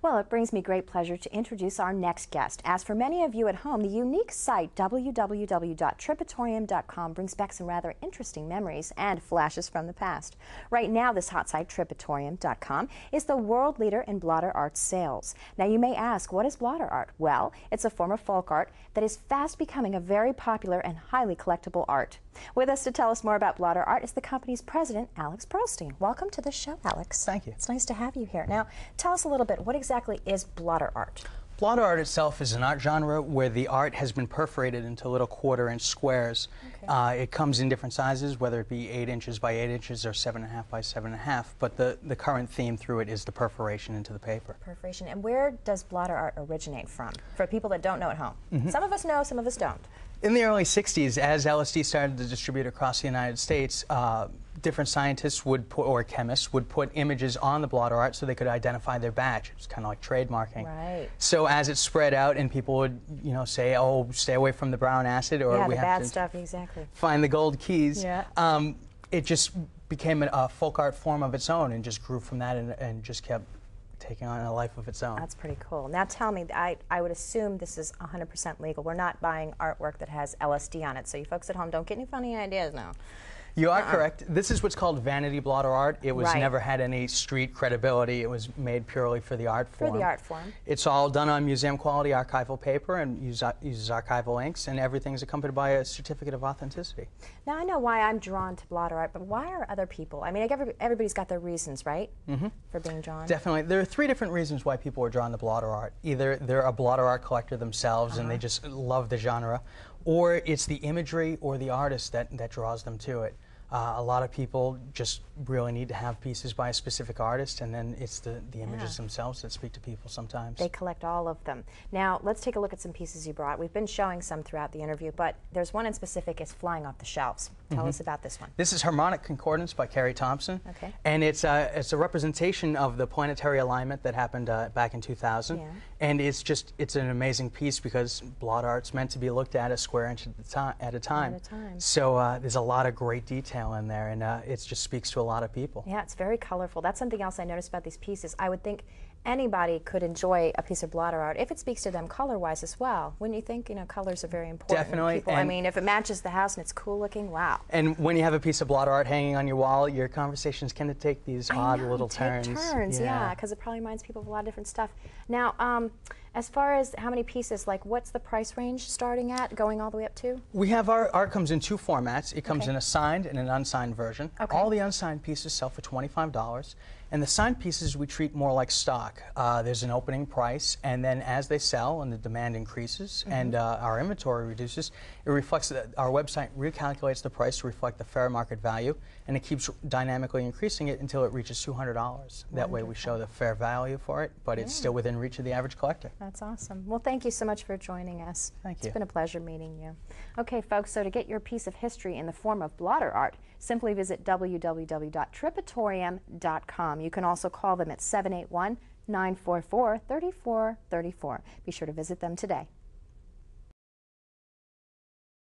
Well, it brings me great pleasure to introduce our next guest. As for many of you at home, the unique site www.tripatourium.com brings back some rather interesting memories and flashes from the past. Right now, this hot site, Tripatourium.com, is the world leader in blotter art sales. Now, you may ask, what is blotter art? Well, it's a form of folk art that is fast becoming a very popular and highly collectible art. With us to tell us more about blotter art is the company's president, Alex Pearlstein. Welcome to the show, Alex. Thank you. It's nice to have you here. Now, tell us a little bit, what exactly is blotter art? Blotter art itself is an art genre where the art has been perforated into little quarter-inch squares. Okay. It comes in different sizes, whether it be 8 inches by 8 inches or 7.5 by 7.5, but the current theme through it is the perforation into the paper. Perforation. And where does blotter art originate from? For people that don't know at home. Some of us know, some of us don't. In the early 60s, as LSD started to distribute across the United States, different scientists would put, or chemists would put images on the blotter art so they could identify their batch. It's kind of like trademarking. Right. So as it spread out and people would, say, oh, stay away from the brown acid, or yeah, we the have bad to stuff, exactly. find the gold keys. Yeah. It just became a folk art form of its own and just grew from that and just kept taking on a life of its own. That's pretty cool. Now tell me, I would assume this is 100% legal. We're not buying artwork that has LSD on it, so you folks at home don't get any funny ideas now. You are correct. This is what's called vanity blotter art. It was Right. never had any street credibility. It was made purely for the art form. For the art form. It's all done on museum quality archival paper and uses archival inks, and everything's accompanied by a certificate of authenticity. Now I know why I'm drawn to blotter art, but why are other people? I mean, everybody's got their reasons, right? For being drawn. Definitely. There are 3 different reasons why people are drawn to blotter art. Either they're a blotter art collector themselves and they just love the genre, or it's the imagery or the artist that draws them to it. A lot of people just really need to have pieces by a specific artist, and then it's the images themselves that speak to people sometimes. They collect all of them. Now, let's take a look at some pieces you brought. We've been showing some throughout the interview, but there's one in specific is flying off the shelves. Tell us about this one. This is Harmonic Concordance by Carrie Thompson. Okay. And it's a representation of the planetary alignment that happened back in 2000. Yeah. And it's an amazing piece because blotter art's meant to be looked at a square inch at a time. So there's a lot of great detail in there, and it just speaks to a lot of people. Yeah, it's very colorful. That's something else I noticed about these pieces. I would think anybody could enjoy a piece of blotter art if it speaks to them color-wise as well. Wouldn't you think? Colors are very important. Definitely. People, I mean, if it matches the house and it's cool looking, wow. And when you have a piece of blotter art hanging on your wall, your conversations tend to take these odd little turns. Yeah, because it probably reminds people of a lot of different stuff. Now, as far as how many pieces, like what's the price range starting at, going all the way up to? We have our art comes in 2 formats. It comes in a signed and an unsigned version. All the unsigned pieces sell for $25. And the signed pieces we treat more like stock. There's an opening price, and then as they sell and the demand increases and our inventory reduces, it reflects that our website recalculates the price to reflect the fair market value, and it keeps dynamically increasing it until it reaches $200. That way we show the fair value for it, but it's still within reach of the average collector. That's awesome. Well, thank you so much for joining us. Thank you. It's been a pleasure meeting you. Okay, folks, so to get your piece of history in the form of blotter art, simply visit www.tripatourium.com. You can also call them at 781-944-3434. Be sure to visit them today.